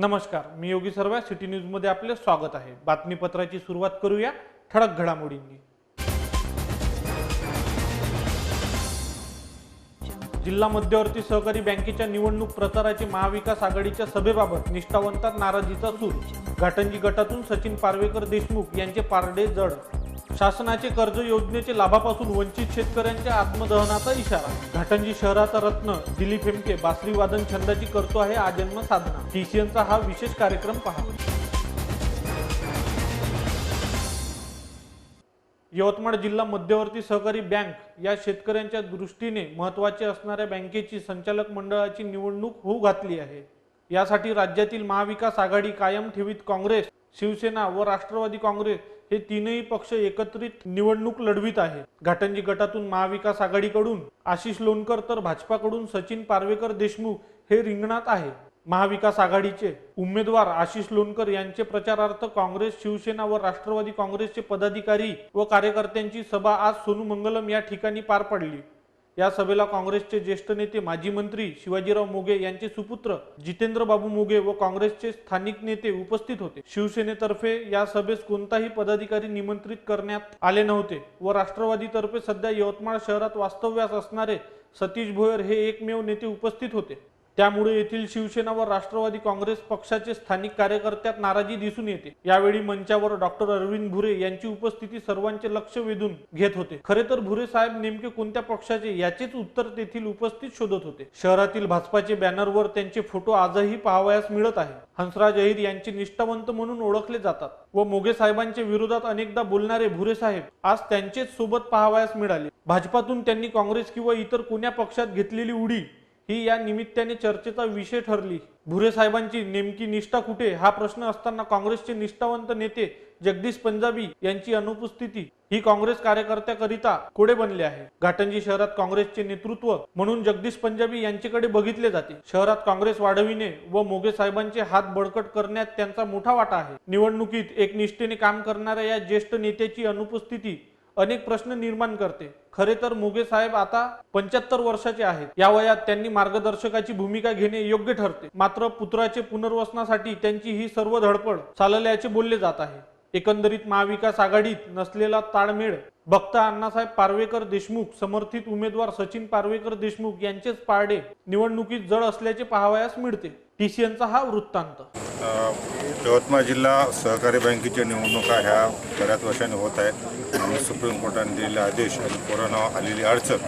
नमस्कार, मी योगी सर्व city news मध्ये आपले स्वागत आहे। बातमीपत्राची सुरुवात करूया ठळक घडामोडींनी। जिल्हा मध्यवर्ती सहकारी बँकेच्या निवडणूक प्रचाराची महाविकास आघाडीच्या सभेबाबत निष्ठावंतात नाराजीचा सूर। घाटंजी गटातून सचिन पारवेकर देशमुख यांचे पारडे जड। शासनाचे कर्ज योजनेचे लाभापासून वंचित शेतकऱ्यांच्या आत्मदहनाचा इशारा। घाटंजी शहराचा रत्न दिलीप हेमके बासरी वादन छंदाची करतो आहे आजन्म साधना। टीसीएनचा हा विशेष कार्यक्रम पहा। यवतमाळ जिल्हा मध्यवर्ती सहकारी बँक या शेतकऱ्यांच्या दृष्टीने महत्त्वाची असणाऱ्या बँकेची संचालक मंडळाची निवडणूक होऊ घातली आहे। यासाठी राज्यातील महाविकास आघाडी कायम ठेवीत काँग्रेस, शिवसेना व राष्ट्रवादी काँग्रेस हे तीनही पक्ष एकत्रित निवडणूक लढवित आहेत। घाटंजी गटातून महाविकास आघाडीकडून आशिष लोणकर तर भाजपाकडून सचिन पारवेकर देशमुख हे रिंगणात आहे। महाविकास आघाडीचे उमेदवार आशिष लोणकर यांचे प्रचारार्थ काँग्रेस, शिवसेना व राष्ट्रवादी काँग्रेसचे पदाधिकारी व कार्यकर्त्यांची सभा आज सोनू मंगलम या ठिकाणी पार पडली। या सभेला काँग्रेसचे ज्येष्ठ नेते माजी मंत्री शिवाजीराव मोघे यांचे सुपुत्र जितेंद्र बाबू मोघे व काँग्रेसचे स्थानिक नेते उपस्थित होते। शिवसेनेतर्फे या सभेस कोणताही पदाधिकारी निमंत्रित करण्यात आले नव्हते व राष्ट्रवादीतर्फे सध्या यवतमाळ शहरात वास्तव्यास असणारे सतीश भोयर हे एकमेव नेते उपस्थित होते। त्यामुळे येथील शिवसेना व राष्ट्रवादी काँग्रेस पक्षाचे स्थानिक कार्यकर्त्यात नाराजी दिसून येते। यावेळी मंचावर डॉक्टर अरविंद भुरे यांची उपस्थिती सर्वांचे लक्ष वेधून घेत होते। खरे तर भुरे साहेब नेमके कोणत्या पक्षाचे याचेच उत्तर तेथील उपस्थित शोधत होते। शहरातील भाजपाचे बॅनरवर त्यांचे फोटो आजही पाहावयास मिळत आहे। हंसराज अहिर यांचे निष्ठावंत म्हणून ओळखले जातात व मोघे साहेबांच्या विरोधात अनेकदा बोलणारे भुरे साहेब आज त्यांचेच सोबत पाहावयास मिळाले। भाजपातून त्यांनी काँग्रेस किंवा इतर कोण्या पक्षात घेतलेली उडी ही या निमित्ताने चर्चेचा विषय ठरली। भुरे साहेबांची नेमकी निष्ठा कुठे हा प्रश्न असताना काँग्रेसचे निष्ठावंत नेते जगदीश पंजाबी यांची अनुपस्थिती ही काँग्रेस कार्यकर्त्याकरिता कोडे बनले आहे। घाटंजी शहरात काँग्रेसचे नेतृत्व म्हणून जगदीश पंजाबी यांच्याकडे बघितले जाते। शहरात काँग्रेस वाढविणे व मोघे साहेबांचे हात बळकट करण्यात त्यांचा मोठा वाटा आहे। निवडणुकीत एकनिष्ठेने काम करणाऱ्या या ज्येष्ठ नेत्याची अनुपस्थिती अनेक प्रश्न निर्माण करते। खरे तर मोघे साहेब आता 75 वर्षाचे आहेत। या वयात त्यांनी मार्गदर्शकाची भूमिका घेणे योग्य ठरते। मात्र पुत्राचे पुनर्वसनासाठी त्यांची ही सर्व धडपड चालल्याचे बोलले जात आहे। एकंदरीत महाविकास आघाडीत नसलेला ताळमेळ बघता अण्णासाहेब पारवेकर देशमुख समर्थित उमेदवार सचिन पारवेकर देशमुख यांचेच पारडे निवडणुकीत जड असल्याचे पाहावयास मिळते। टीसीएनचा हा वृत्तांत। यवतमाळ जिल्हा सहकारी बँकेच्या निवडणुका ह्या बऱ्याच वर्षांनी होत आहेत आणि सुप्रीम कोर्टाने दिलेले आदेश आणि कोरोना आलेली अडचण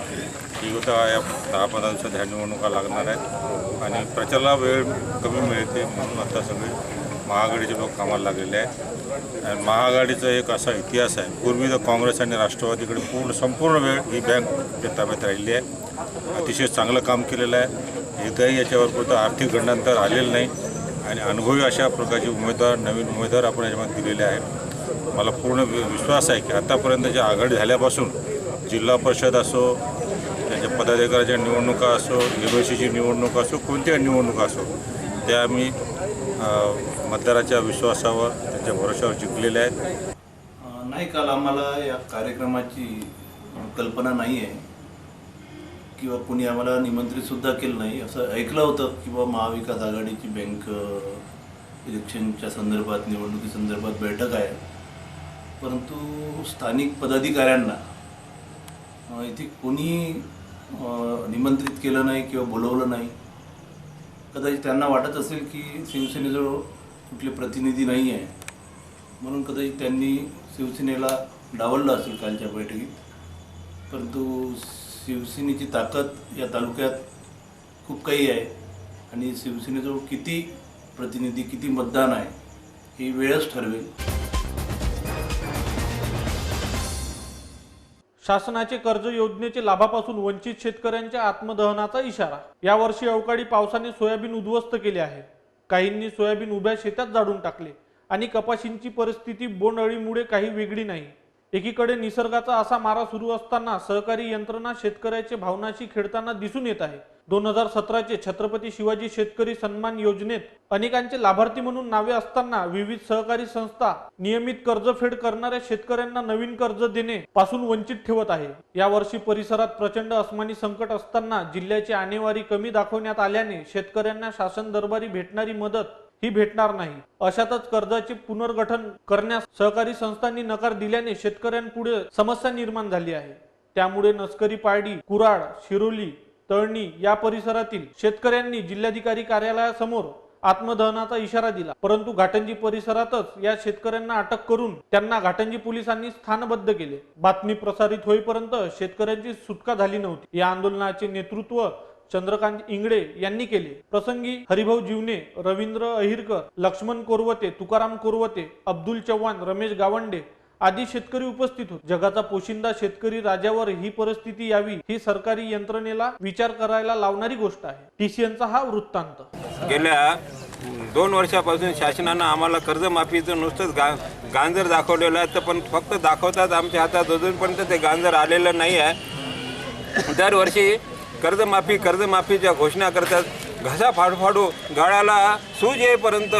ही होता या 10-15 दिवसात ह्या निवडणुका लागणार आहेत आणि प्रचाराला वेळ कमी मिळते म्हणून आता सगळे महाआघाडीचे लोक कामाला लागलेले आहेत। आणि महाआघाडीचा एक असा इतिहास आहे, पूर्वी तर काँग्रेस आणि राष्ट्रवादीकडे संपूर्ण वेळ ही बँक ताब्यात राहिली आहे। अतिशय चांगलं काम केलेलं आहे। एकदाही याच्यावर पुरतं आर्थिक गंडांतर आलेलं नाही आणि अनुभवी अशा प्रकारचे नवीन उमेदवार आपण याच्यामध्ये दिलेले आहेत। मला पूर्ण विश्वास आहे की आतापर्यंतच्या आघाडी झाल्यापासून जिल्हा परिषद असो, त्याच्या पदाधिकाऱ्याच्या निवडणुका असो, MLCची निवडणूक असो, कोणत्याही निवडणुका असो, त्या आम्ही मतदाराच्या विश्वासावर त्याच्या भरोशावर जिंकलेले आहेत। नाही, काल आम्हाला या कार्यक्रमाची कल्पना नाही आहे किंवा कोणी आम्हाला निमंत्रितसुद्धा केलं नाही। असं ऐकलं होतं किंवा महाविकास आघाडीची बँक इलेक्शनच्या संदर्भात, निवडणुकीसंदर्भात बैठक आहे, परंतु स्थानिक पदाधिकाऱ्यांना इथे कोणी निमंत्रित केलं नाही किंवा बोलवलं नाही। कदाचित त्यांना वाटत असेल की शिवसेनेजवळ कुठले प्रतिनिधी नाही आहे म्हणून कदाचित त्यांनी शिवसेनेला डावललं असेल कालच्या बैठकीत। परंतु शिवसेनेची ताकद या तालुक्यात खूप काही आहे आणि शिवसेनेजवळ किती प्रतिनिधी, किती मतदान आहे ही वेळच ठरवेल। शासनाचे कर्ज योजनेचे लाभापासून वंचित शेतकऱ्यांच्या आत्मदहनाचा इशारा। यावर्षी अवकाळी पावसाने सोयाबीन उद्ध्वस्त केले आहे। काहींनी सोयाबीन उभ्या शेतात जाळून टाकले आणि कपाशींची परिस्थिती बोंडअळीमुळे काही वेगळी नाही। एकीकडे निसर्गाचा असा मारा सुरू असताना सहकारी यंत्रणा शेतकऱ्याचे भावनाशी खेळताना दिसून येत आहे। 2017चे छत्रपती शिवाजी शेतकरी सन्मान योजनेत अनेकांचे लाभार्थी म्हणून नावे असताना विविध सहकारी संस्था नियमित कर्जफेड करणाऱ्या शेतकऱ्यांना नवीन कर्ज देणे पासून वंचित ठेवत आहे। यावर्षी परिसरात प्रचंड अस्मानी संकट असताना जिल्ह्याची आणेवारी कमी दाखवण्यात आल्याने शेतकऱ्यांना शासन दरबारी भेटणारी मदत ही भेटणार नाही. अशातच कर्जाचे पुनर्गठन करण्यास सहकारी संस्थांनी नकार दिल्याने शेतकऱ्यांपुढे समस्या निर्माण झाली आहे. त्यामुळे नस्करी पारडी, कुराड, शिरोली, तळणी या परिसरातील शेतकऱ्यांनी जिल्हाधिकारी कार्यालयासमोर आत्मदहनाचा इशारा दिला. परंतु घाटंजी परिसरातच या शेतकऱ्यांना अटक करून त्यांना घाटंजी पोलिसांनी स्थानबद्ध केले. बातमी प्रसारित होईपर्यंत शेतकऱ्यांची सुटका झाली नव्हती. या आंदोलनाचे नेतृत्व चंद्रकांत इंगळे यांनी केले. प्रसंगी हरिभाऊ जीवने, रवींद्र अहिरकर, लक्ष्मण कोरवते, तुकाराम कोरवते, अब्दुल चव्हाण, रमेश गावंडे आदी शेतकरी उपस्थित होते. जगाचा पोशिंदा शेतकरी राजावर ही परिस्थिती यावी ही सरकारी यंत्रणेला विचार करायला लावणारी गोष्ट आहे. TCNचा हा वृत्तांत. गेल्या 2 वर्षापासून शासनानं आम्हाला कर्जमाफीचं नुसतंच गांजर दाखवलेलं आहे, तर पण फक्त दाखवतात, आमच्या हातात अजूनपर्यंत ते गांजर आलेलं नाही आहे. दरवर्षी कर्जमाफीच्या घोषणा करतात, घसा फाडफाडू गळ्याला सूज येईपर्यंत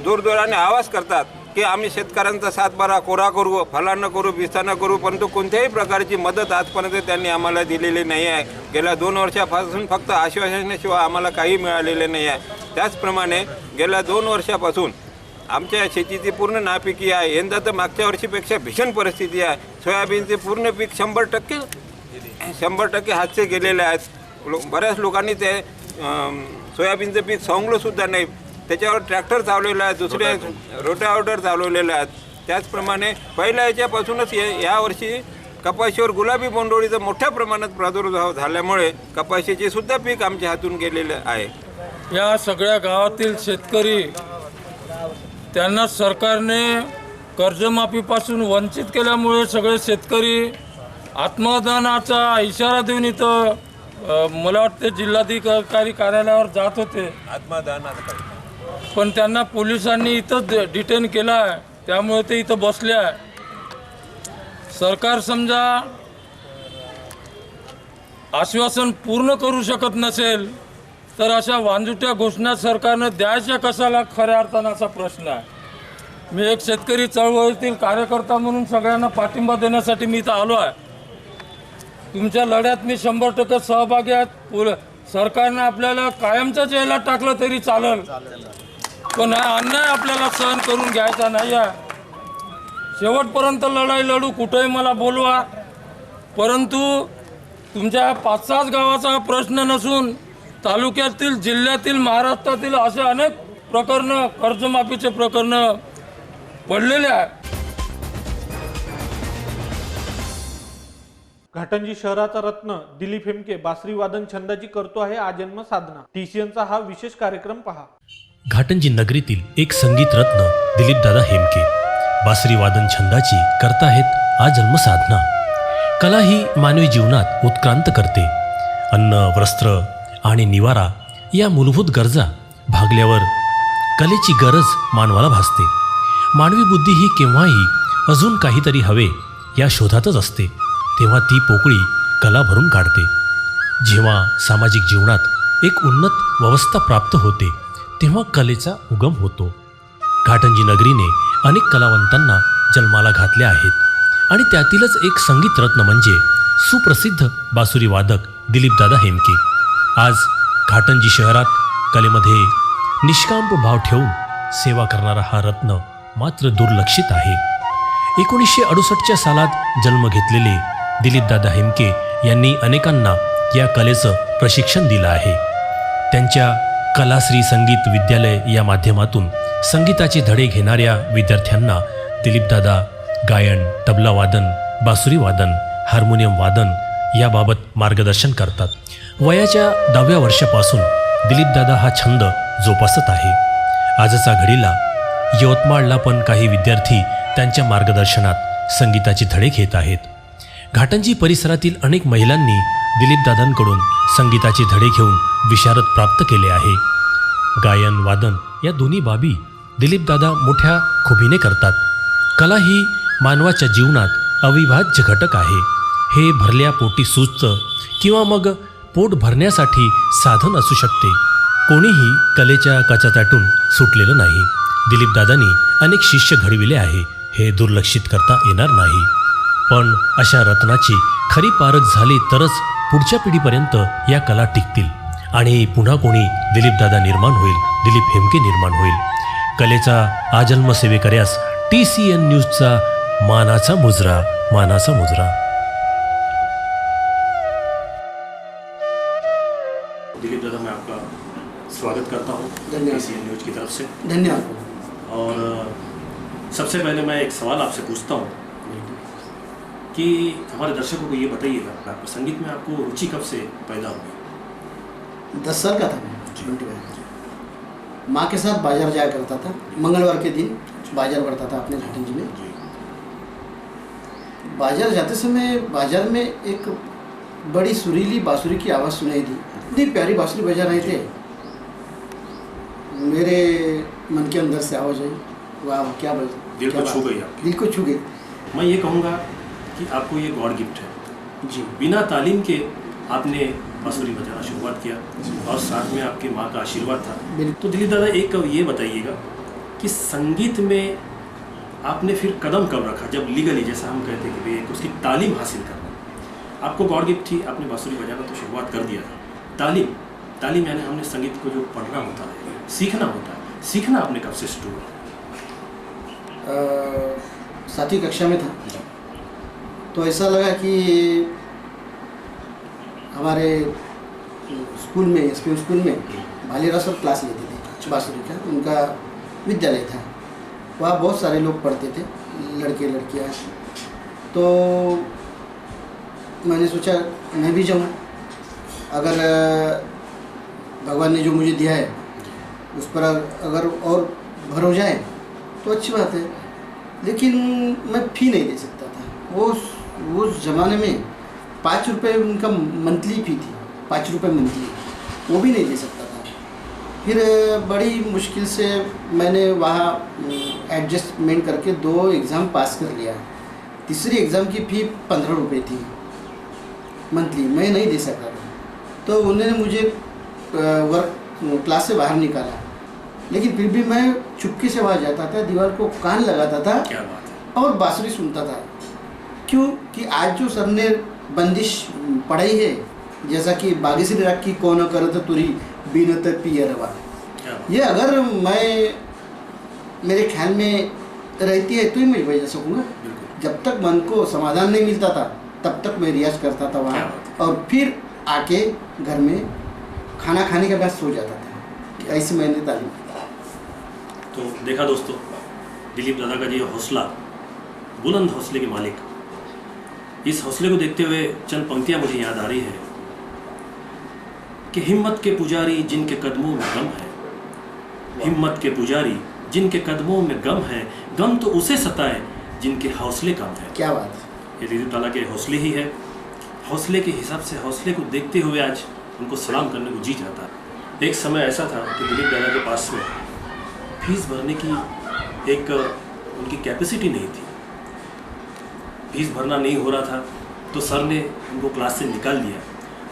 जोरजोराने आवाज करतात की आम्ही शेतकऱ्यांचा सातबारा कोरा करू, फलानं करू, बिस्तानं करू, परंतु कोणत्याही प्रकारची मदत आजपर्यंत त्यांनी आम्हाला दिलेली नाही आहे. गेल्या 2 वर्षापासून फक्त आश्वासनाशिवाय आम्हाला काही मिळालेले नाही आहे. त्याचप्रमाणे गेल्या 2 वर्षापासून आमच्या शेतीची पूर्ण नापिकी आहे. यंदा तर मागच्या वर्षीपेक्षा भीषण परिस्थिती आहे. सोयाबीनचे पूर्ण पीक 100% हातचे गेलेले आहेत. बऱ्याच लोकांनी ते सोयाबीनचं पीक सोंगलंसुद्धा नाही. त्याच्यावर ट्रॅक्टर चालवलेला आहे, दुसरे रोटावेटर चालवलेले आहेत. त्याचप्रमाणे पहिल्या याच्यापासूनच यावर्षी कपाशीवर गुलाबी बोंडोळीचा मोठ्या प्रमाणात प्रादुर्भाव झाल्यामुळे कपाशीचे सुद्धा पीक आमच्या हातून गेलेलं आहे. या सगळ्या गावातील शेतकरी त्यांना सरकारने कर्जमाफीपासून वंचित केल्यामुळे सगळे शेतकरी आत्मदानाचा इशारा देऊन इथं मला वाटते जिल्हाधिकारी कार्यालयावर जात होते आत्मदानाचा, पण त्यांना पोलिसांनी इथंच डिटेन केलं आहे. त्यामुळे ते इथं बसले आहे. सरकार समजा आश्वासन पूर्ण करू शकत नसेल तर अशा वांजुट्या घोषणा सरकारनं द्यायच्या कशाला, खऱ्या अर्थानं असा प्रश्न आहे. मी एक शेतकरी चळवळीतील कार्यकर्ता म्हणून सगळ्यांना पाठिंबा देण्यासाठी मी इथं आलो आहे. तुमच्या लढ्यात मी 100% सहभागी आहे. सरकारनं आपल्याला कायमचं जेलात टाकलं तरी चालेल, पण हा अन्याय आपल्याला सहन करून घ्यायचा नाही आहे. शेवटपर्यंत लढाई लढू, कुठेही मला बोलवा, परंतु तुमच्या 5-6 गावाचा हा प्रश्न नसून तालुक्यातील, जिल्ह्यातील, महाराष्ट्रातील असे अनेक प्रकरणं, कर्जमाफीचे प्रकरणं पडलेले आहे. घाटंजी शहराचा रत्न दिलीप हेमके बासरी वादन छंदाची करतो आहे आजन्म साधना. TCNचा हा विशेष कार्यक्रम पहा. घाटंजी नगरीतील एक संगीत रत्न दिलीपदादा हेमके बासरी वादन छंदाची करताहेत आजन्म साधना. कला ही मानवी जीवनात उत्क्रांत करते. अन्न, वस्त्र आणि निवारा या मूलभूत गरजा भागल्यावर कलेची गरज मानवाला भासते. मानवी बुद्धी ही केव्हाही अजून काहीतरी हवे या शोधातच असते. तेव्हा ती पोकळी कला भरून काढते. जेव्हा सामाजिक जीवनात एक उन्नत व्यवस्था प्राप्त होते तेव्हा कलेचा उगम होतो. घाटंजी नगरीने अनेक कलावंतांना जन्माला घातले आहेत आणि त्यातीलच एक संगीत रत्न म्हणजे सुप्रसिद्ध बासुरी वादक दिलीपदादा हेमके. आज घाटंजी शहरात कलेमध्ये निष्काम भाव ठेवून सेवा करणारा हा रत्न मात्र दुर्लक्षित आहे. 1968च्या सालात जन्म घेतलेले दिलीपदादा हेमके यांनी अनेकांना या कलेचं प्रशिक्षण दिलं आहे. त्यांच्या कलाश्री संगीत विद्यालय या माध्यमातून संगीताचे धडे घेणाऱ्या विद्यार्थ्यांना दिलीपदादा गायन, तबला वादन, बासुरी वादन, हार्मोनियम वादन याबाबत मार्गदर्शन करतात. वयाच्या 10व्या वर्षापासून दिलीपदादा हा छंद जोपासत आहे. आजच्या घडीला यवतमाळला पण काही विद्यार्थी त्यांच्या मार्गदर्शनात संगीताचे धडे घेत आहेत. घाटंजी परिसरातील अनेक महिलांनी दिलीपदादांकडून संगीताचे धडे घेऊन विशारद प्राप्त केले आहे. गायन, वादन या दोन्ही बाबी दिलीपदादा मोठ्या खुबीने करतात. कला ही मानवाच्या जीवनात अविभाज्य घटक आहे. हे भरल्या पोटी सुचतं किंवा मग पोट भरण्यासाठी साधन असू शकते. कोणीही कलेच्या कचाट्यातून सुटलेलं नाही. दिलीपदादांनी अनेक शिष्य घडविले आहे, हे दुर्लक्षित करता येणार नाही. पण अशा रत्नाची खरी पारख झाली तरच पुढच्या पिढीपर्यंत या कला टिकतील. आणि पुन्हा कोणी दिलीपदादा निर्माण होईल, दिलीप हेमके निर्माण होईल. कलेचा आजन्म सेवेकऱ्यास TCN न्यूजचा मानाचा मुजरा, मानाचा मुजरा. दिलीप दादा, मैं आपका स्वागत करता हूँ TCN न्यूज की तरफ से. धन्यवाद. और सबसे पहले मैं एक सवाल आपसे पूछता हूँ कि हमारे दर्शकों को ये बताइएगा, आपको संगीत में आपको रुचि कब से पैदा हुई? 10 साल का था मैं, 21. माँ के साथ बाजार जाया करता था. मंगलवार के दिन बाजार पड़ता था अपने घाटंजी में. बाजार जाते समय बाजार में एक बड़ी सुरीली बांसुरी की आवाज़ सुनाई दी. इतनी प्यारी बांसुरी बजा रहे थे, मेरे मन के अंदर से आवाज़ आई, वाह क्या बोल, दिल को छू गई आपकी. दिल को छू गई. मैं ये कहूँगा कि आपको ये गॉड गिफ्ट है. जी. बिना तालीम के आपने बांसुरी बजाना शुरुआत किया और साथ में आपकी माँ का आशीर्वाद था. बिल्कुल. तो दिलीप दादा, एक ये बताइएगा कि संगीत में आपने फिर कदम कब रखा, जब लीगली, जैसा हम कहते हैं कि उसकी तालीम हासिल करना. आपको गॉड गिफ्ट थी, आपने बांसुरी बजाना तो शुरुआत कर दिया था. तालीम यानी हमने संगीत को जो पढ़ना होता है, सीखना होता है, सीखना आपने कब से शुरू हुआ? 7वीं कक्षा में था तो ऐसा लगा कि हमारे स्कूल में, SPM स्कूल में भालीराव सर क्लास लेते थे बांसुरी का. उनका विद्यालय था, वहाँ बहुत सारे लोग पढ़ते थे, लड़के लड़कियाँ. तो मैंने सोचा मैं भी जाऊँ. अगर भगवान ने जो मुझे दिया है उस पर अगर और भर हो जाए तो अच्छी बात है. लेकिन मैं फ़ी नहीं दे सकता था. वो ज़माने में 5 रुपये उनका मंथली फ़ी थी, 5 रुपये मंथली, वो भी नहीं दे सकता था. फिर बड़ी मुश्किल से मैंने वहाँ एडजस्टमेंट करके 2 एग्ज़ाम पास कर लिया. तीसरी एग्ज़ाम की फ़ी 15 रुपये थी मंथली, मैं नहीं दे सकता था. तो उन्होंने मुझे वर्क क्लास से बाहर निकाला. लेकिन फिर भी मैं चुपके से वहाँ जाता था, दीवार को कान लगाता था. क्या बात है. और बांसुरी सुनता था. क्यों कि आज जो सर ने बंदिश पढ़ाई है, जैसा कि बागेश्वरी राग की कौन करत तुरी बीनत पियरवा, ये अगर मैं मेरे ख्याल में रहती है तो ही मैं बजा सकूँगा. जब तक मन को समाधान नहीं मिलता था तब तक मैं रियाज करता था वहाँ, और फिर आके घर में खाना खाने के बाद सो जाता था. ऐसे मैंने तालीम. तो देखा दोस्तों, दिलीप दादा का ये हौसला, बुलंद हौसले के मालिक. इस हौसले को देखते हुए चंद पंक्तियां मुझे याद आ रही है कि हिम्मत के पुजारी जिनके कदमों में गम है, हिम्मत के पुजारी जिनके कदमों में गम है, गम तो उसे सताए जिनके हौसले कम है. क्या बात है. ये दिलीप दादा के हौसले ही है. हौसले के हिसाब से, हौसले को देखते हुए आज उनको सलाम करने को जी जाता है. एक समय ऐसा था कि दिलीप दादा के पास में फीस भरने की एक उनकी कैपेसिटी नहीं थी. फीस भरना नहीं हो रहा था तो सर ने उनको क्लास से निकाल दिया.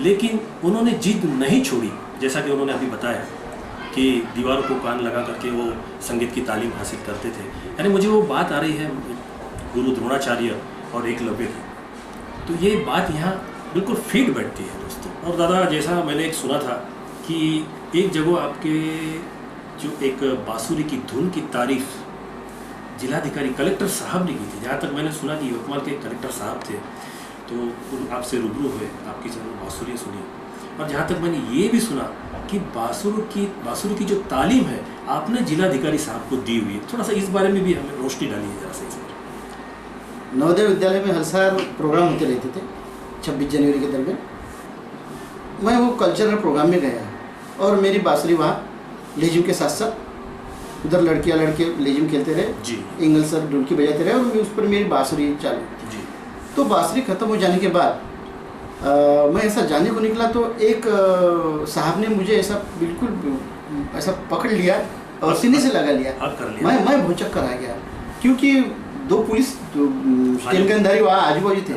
लेकिन उन्होंने जिद नहीं छोड़ी, जैसा कि उन्होंने अभी बताया कि दीवारों को कान लगा करके वो संगीत की तालीम हासिल करते थे. यानी मुझे वो बात आ रही है गुरु द्रोणाचार्य और एकलव्य की. तो ये बात यहाँ बिल्कुल फिट बैठती है दोस्तों. और दादा, जैसा मैंने एक सुना था कि एक जगह आपके जो एक बांसुरी की धुन की तारीफ जिलाधिकारी कलेक्टर साहब ने की थी. जहाँ तक मैंने सुना कि यवतमाल के कलेक्टर साहब थे, तो आपसे रूबरू हुए, आपकी बांसुरी सुनी. और जहाँ तक मैंने ये भी सुना कि बांसुरी की जो तालीम है आपने जिलाधिकारी साहब को दी हुई है. थोड़ा सा इस बारे में भी हमें रोशनी डालिए जरा से. नवोदय विद्यालय में हर साल प्रोग्राम होते रहते थे 26 जनवरी के दरमियान. मैं वो कल्चरल प्रोग्राम में गया और मेरी बांसुरी वहाँ लेजिम के साथ साथ उधर लड़कियाँ लड़के लेजिम खेलते रहे जी. इंगल सर ढोलकी बजाते रहे और उस पर मेरी बांसुरी चालू जी. तो बांसुरी ख़त्म हो जाने के बाद मैं ऐसा जाने को निकला तो एक साहब ने मुझे ऐसा बिल्कुल ऐसा पकड़ लिया और सीने से लगा लिया. मैं बहुत चक्कर आ गया क्योंकि 2 पुलिस स्टेन के अंदर ही वहाँ आजू बाजू थे.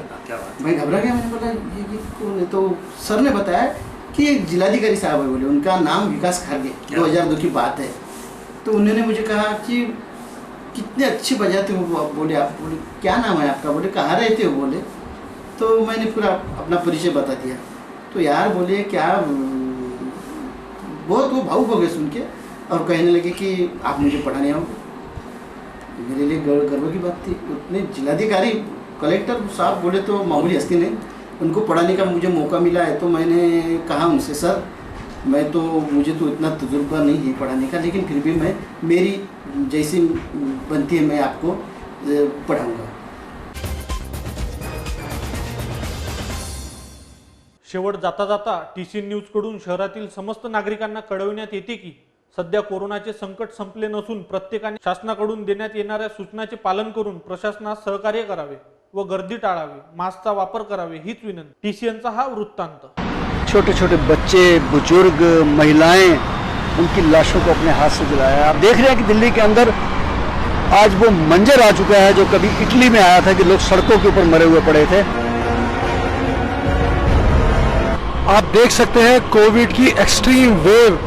मैं घबरा गया. मैंने बोला ये कौन है. तो सर ने बताया कि एक जिलाधिकारी साहब है, बोले उनका नाम विकास खारगे, 2002 की बात है. तो उन्होंने मुझे कहा कि कितने अच्छे बजाते हो. बोले आप, बोले क्या नाम है आपका, बोले कहाँ रहते हो, बोले. तो मैंने पूरा अपना परिचय बता दिया. तो यार बोले क्या बहुत वो भावुक हो गए सुन के और कहने लगे कि आप मुझे पढ़ाने आओगे। मेरे लिए गर्व की बात थी। उतने जिलाधिकारी कलेक्टर साहब बोले तो मामूली हस्ती नहीं, उनको पढ़ाने का मुझे मौका मिला है। तो मैंने कहा उनसे, सर मुझे तो इतना तजुर्बा नहीं है पढ़ाने का, लेकिन फिर भी मैं मेरी जैसी बनती है मैं आपको पढ़ाऊँगा। शेवट जाता जाता TC न्यूजकडून शहरातील समस्त नागरिकांना कळविण्यात येते की सध्या कोरोनाचे संकट संपले नसून प्रत्येकाने शासनाकडून देण्यात येणाऱ्या सूचनाचे पालन करून प्रशासनास सहकार्य करावे व गर्दी टाळावी, मास्कचा वापर करावे हीच विनंती। TCNचा हा वृत्तांत। छोटे छोटे बच्चे, बुजुर्ग, महिलाएं, उनकी लाशों को अपने हाथ से जलाया। आप देख रहे हैं कि दिल्ली के अंदर आज वो मंजर आ चुका है जो कभी इटली में आया था कि लोग सड़कों के ऊपर मरे हुए पड़े थे। आप देख सकते हैं कोविड की एक्सट्रीम वेव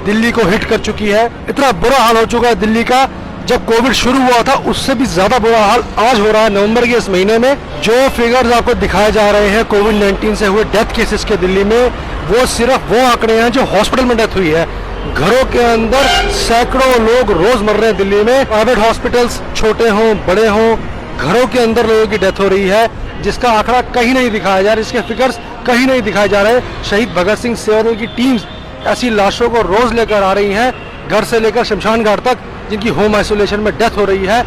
दिल्ली को हिट कर चुकी है। इतना बुरा हाल हो चुका है दिल्ली का, जब कोविड शुरू हुआ था उससे भी ज्यादा बुरा हाल आज हो रहा है नवंबर के इस महीने में। जो फिगर्स आपको दिखाए जा रहे हैं कोविड-19 से हुए डेथ केसेस के दिल्ली में, वो सिर्फ वो आंकड़े हैं जो हॉस्पिटल में डेथ हुई है। घरों के अंदर सैकड़ों लोग रोज मर रहे हैं दिल्ली में। प्राइवेट हॉस्पिटल्स छोटे हों बड़े हों, घरों के अंदर लोगों की डेथ हो रही है, जिसका आंकड़ा कहीं नहीं दिखाया जा रहा, इसके फिगर्स कहीं नहीं दिखाए जा रहे। शहीद भगत सिंह सेवादल की टीम्स ऐसी लाशों को रोज लेकर आ रही हैं, घर से लेकर शमशान घाट तक, जिनकी होम आइसोलेशन में डेथ हो रही है।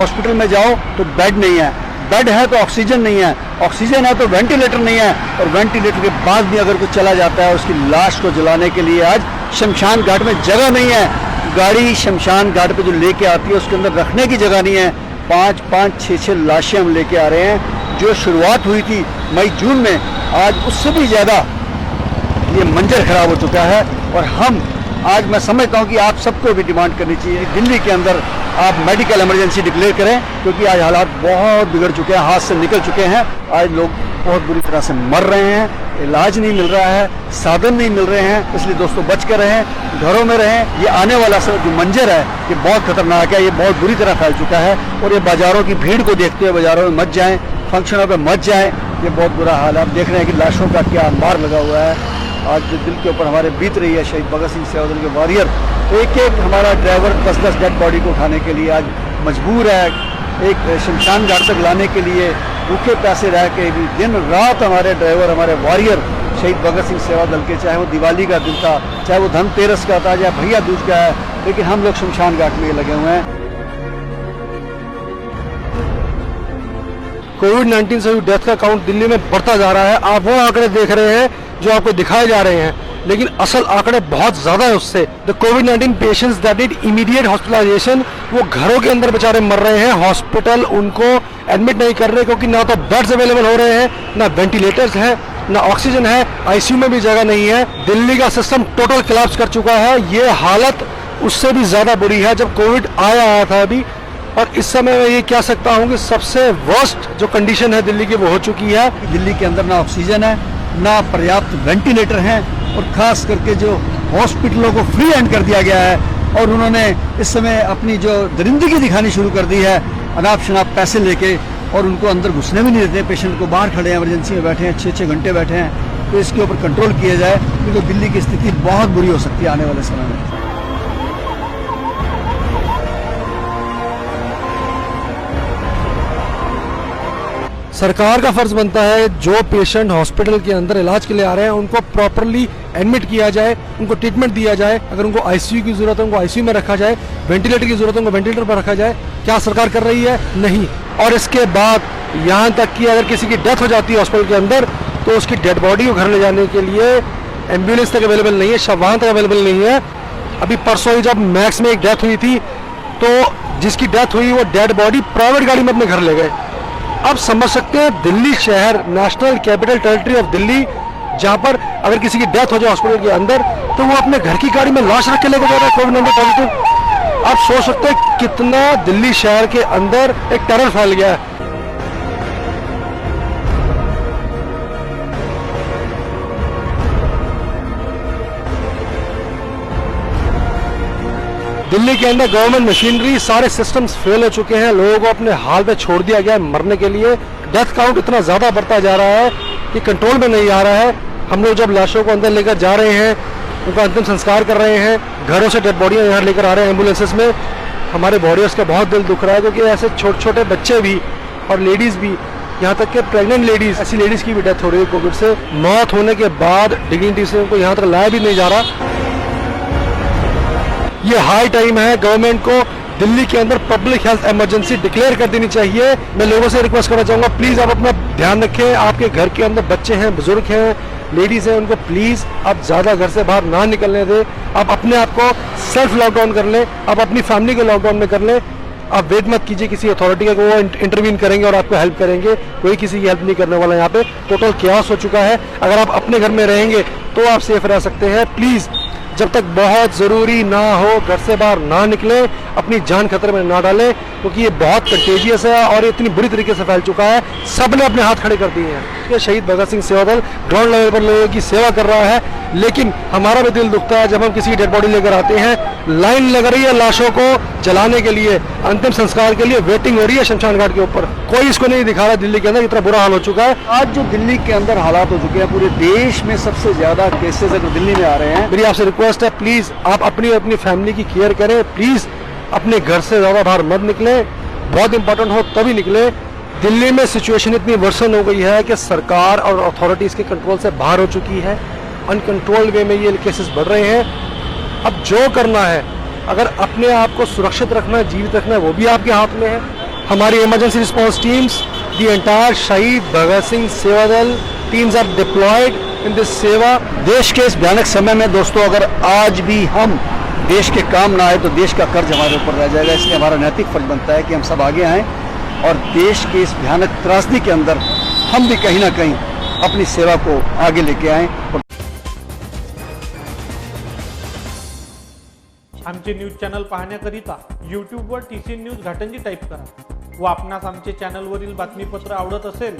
हॉस्पिटल में जाओ तो बेड नहीं है, बेड है तो ऑक्सीजन नहीं है, ऑक्सीजन है तो वेंटिलेटर नहीं है, और वेंटिलेटर के बाद भी अगर कोई चला जाता है उसकी लाश को जलाने के लिए आज शमशान घाट में जगह नहीं है। गाड़ी शमशान घाट पे जो लेके आती है उसके अंदर रखने की जगह नहीं है। 5-5, 6-6 लाशें हम लेके आ रहे हैं। जो शुरुआत हुई थी मई जून में, आज उससे भी ज़्यादा ये मंजर खराब हो चुका है। और हम आज मैं समझता हूँ कि आप सबको भी डिमांड करनी चाहिए कि दिल्ली के अंदर आप मेडिकल इमरजेंसी डिक्लेयर करें, क्योंकि आज हालात बहुत बिगड़ चुके हैं, हाथ से निकल चुके हैं। आज लोग बहुत बुरी तरह से मर रहे हैं, इलाज नहीं मिल रहा है, साधन नहीं मिल रहे हैं। इसलिए दोस्तों बच कर रहें, घरों में रहें। ये आने वाला जो मंजर है ये बहुत खतरनाक है, ये बहुत बुरी तरह फैल चुका है। और ये बाजारों की भीड़ को देखते हुए बाजारों में मत जाएं, फंक्शनों पे मत जाएं, ये बहुत बुरा हाल है। आप देख रहे हैं कि लाशों का क्या अंबार लगा हुआ है। आज जो दिल के ऊपर हमारे बीत रही है शहीद भगत सिंह सेवादल के वॉरियर, एक एक हमारा ड्राइवर 10-10 डेड बॉडी को उठाने के लिए आज मजबूर है। एक शमशान घाट तक लाने के लिए भूखे प्यासे रह के भी दिन रात हमारे ड्राइवर, हमारे वॉरियर शहीद भगत सिंह सेवादल के, चाहे वो दिवाली का दिन था, चाहे वो धनतेरस का था, चाहे भैया दूज का है, लेकिन हम लोग शमशान घाट में लगे हुए हैं। कोविड-19 से हुई डेथ का काउंट दिल्ली में बढ़ता जा रहा है। आप वो आंकड़े देख रहे हैं जो आपको दिखाए जा रहे हैं, लेकिन असल आंकड़े बहुत ज्यादा है उससे। द कोविड-19 patients that need immediate hospitalisation, वो घरों के अंदर बेचारे मर रहे हैं। हॉस्पिटल उनको एडमिट नहीं कर रहे, क्योंकि ना तो बेड्स अवेलेबल हो रहे हैं, ना वेंटिलेटर्स हैं, ना ऑक्सीजन है, आईसीयू में भी जगह नहीं है। दिल्ली का सिस्टम टोटल कोलैप्स कर चुका है। ये हालत उससे भी ज्यादा बुरी है जब कोविड आया था अभी। और इस समय मैं ये कह सकता हूँ कि सबसे वर्स्ट जो कंडीशन है दिल्ली की वो हो चुकी है। दिल्ली के अंदर ना ऑक्सीजन है, ना पर्याप्त वेंटिलेटर हैं, और खास करके जो हॉस्पिटलों को फ्री हैंड कर दिया गया है। और उन्होंने इस समय अपनी जो दरिंदगी दिखानी शुरू कर दी है, अनाप शनाप पैसे लेके, और उनको अंदर घुसने भी नहीं देते। पेशेंट को बाहर खड़े हैं, इमरजेंसी में बैठे हैं, 6-6 घंटे बैठे हैं। तो इसके ऊपर कंट्रोल किया जाए, क्योंकि दिल्ली की स्थिति बहुत बुरी हो सकती है आने वाले समय में। सरकार का फर्ज बनता है जो पेशेंट हॉस्पिटल के अंदर इलाज के लिए आ रहे हैं उनको प्रॉपरली एडमिट किया जाए, उनको ट्रीटमेंट दिया जाए। अगर उनको आईसीयू की जरूरत है उनको आईसीयू में रखा जाए, वेंटिलेटर की जरूरत है उनको वेंटिलेटर पर रखा जाए। क्या सरकार कर रही है? नहीं। और इसके बाद यहाँ तक कि अगर किसी की डेथ हो जाती है हॉस्पिटल के अंदर, तो उसकी डेड बॉडी को घर ले जाने के लिए एम्बुलेंस तक अवेलेबल नहीं है, शव वाहन तक अवेलेबल नहीं है। अभी परसों ही जब मैक्स में एक डेथ हुई थी, तो जिसकी डेथ हुई वो डेड बॉडी प्राइवेट गाड़ी में अपने घर ले गए। अब समझ सकते हैं दिल्ली शहर, national capital territory of Delhi, जहां पर अगर किसी की डेथ हो जाए हॉस्पिटल के अंदर, तो वो अपने घर की गाड़ी में लाश रख के लेकर जा रहा है कोविड-19 पॉजिटिव। आप सोच सकते हैं कितना दिल्ली शहर के अंदर एक टेरर फैल गया है। दिल्ली के अंदर गवर्नमेंट मशीनरी, सारे सिस्टम्स फेल हो चुके हैं। लोगों को अपने हाल पे छोड़ दिया गया है मरने के लिए। डेथ काउंट इतना ज्यादा बढ़ता जा रहा है कि कंट्रोल में नहीं आ रहा है। हम लोग जब लाशों को अंदर लेकर जा रहे हैं, उनका अंतिम संस्कार कर रहे हैं, घरों से डेड बॉडियाँ यहाँ लेकर आ रहे हैं एम्बुलेंसेस में, हमारे बॉडीज का बहुत दिल दुख रहा है, क्योंकि ऐसे छोटे छोटे बच्चे भी और लेडीज़ भी, यहाँ तक कि प्रेग्नेंट लेडीज़, ऐसी लेडीज़ की भी डेथ हो रही है कोविड से। मौत होने के बाद डिग्निटी से उनको यहाँ तक लाया भी नहीं जा रहा। ये हाई टाइम है गवर्नमेंट को दिल्ली के अंदर पब्लिक हेल्थ इमरजेंसी डिक्लेयर कर देनी चाहिए। मैं लोगों से रिक्वेस्ट करना चाहूँगा, प्लीज़ आप अपना ध्यान रखें। आपके घर के अंदर बच्चे हैं, बुजुर्ग हैं, लेडीज़ हैं, उनको प्लीज़ आप ज़्यादा घर से बाहर ना निकलने दें। आप अपने आप को सेल्फ लॉकडाउन कर लें, आप अपनी फैमिली को लॉकडाउन में कर लें। आप वेट मत कीजिए किसी अथॉरिटी का कि वो इंटरवीन करेंगे और आपको हेल्प करेंगे। कोई किसी की हेल्प नहीं करने वाला। यहाँ पे टोटल कैओस हो चुका है। अगर आप अपने घर में रहेंगे तो आप सेफ रह सकते हैं। प्लीज़ जब तक बहुत ज़रूरी ना हो घर से बाहर ना निकले, अपनी जान खतरे में ना डालें, क्योंकि ये बहुत कंटेजियस है और ये इतनी बुरी तरीके से फैल चुका है। सब ने अपने हाथ खड़े कर दिए हैं। ये शहीद भगत सिंह सेवा दल ग्राउंड लेवल पर लोगों की सेवा कर रहा है, लेकिन हमारा भी दिल दुखता है जब हम किसी की डेड बॉडी लेकर आते हैं, लाइन लग रही है लाशों को जलाने के लिए, अंतिम संस्कार के लिए वेटिंग हो रही है शमशान घाट के ऊपर। कोई इसको नहीं दिखा रहा। दिल्ली के अंदर इतना बुरा हाल हो चुका है। आज जो दिल्ली के अंदर हालात हो चुके हैं, पूरे देश में सबसे ज्यादा केसेस अगर दिल्ली में आ रहे हैं। मेरी आपसे रिक्वेस्ट है, प्लीज़ आप अपनी फैमिली की केयर करें। प्लीज़ अपने घर से ज़्यादा बाहर मत निकलें। बहुत इंपॉर्टेंट हो तभी निकले। दिल्ली में सिचुएशन इतनी वर्सन हो गई है कि सरकार और अथॉरिटीज़ के कंट्रोल से बाहर हो चुकी है। अनकंट्रोल्ड वे में ये केसेस बढ़ रहे हैं। अब जो करना है, अगर अपने आप को सुरक्षित रखना है, जीवित रखना है, वो भी आपके हाथ में है। हमारी emergency response teams, the entire Shaheed Bhagat Singh Seva Dal teams are deployed in this seva. देश के इस भयानक समय में दोस्तों, अगर आज भी हम देश के काम ना आए तो देश का कर्ज हमारे ऊपर रह जाएगा। इसलिए हमारा नैतिक फर्ज बनता है कि हम सब आगे आएँ और देश के इस भयानक त्रासदी के अंदर हम भी कहीं ना कहीं अपनी सेवा को आगे लेके आएँ। आमचे न्यूज चॅनल पाहण्याकरिता यूट्यूबवर TCN न्यूज घाटंजी टाईप करा व आपणास आमचे चॅनलवरील बातमीपत्र आवडत असेल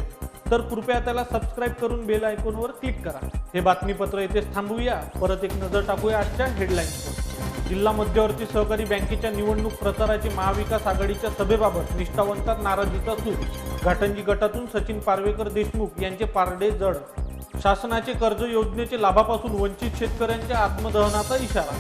तर कृपया त्याला सबस्क्राईब करून बेल आयकॉनवर क्लिक करा। हे बातमीपत्र इथेच थांबूया। परत एक नजर टाकूया आजच्या हेडलाईन्सवर। जिल्हा मध्यवर्ती सहकारी बँकेच्या निवडणूक प्रचाराची महाविकास आघाडीच्या सभेबाबत निष्ठावंतात नाराजीचा सूर। घाटंजी गटातून सचिन पारवेकर देशमुख यांचे पारडे जड। शासनाचे कर्ज योजनेचे लाभापासून वंचित शेतकऱ्यांच्या आत्मदहनाचा इशारा।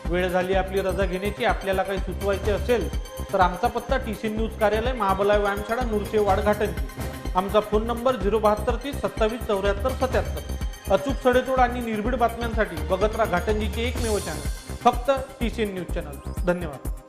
वेळ झाली आपली रजा घेण्याची। आपल्याला काही सुचवायचे असेल तर आमचा पत्ता TCN न्यूज कार्यालय, महाबलाय व्यायामशाळा, नुरसेवाड, घाटंजी। आमचा फोन नंबर 072 30 27 74 77। अचूक सडेतोड आणि निर्भीड बातम्यांसाठी बघत राहा घाटंजीचे एकमेव चॅनल, फक्त TCN न्यूज चॅनल। धन्यवाद।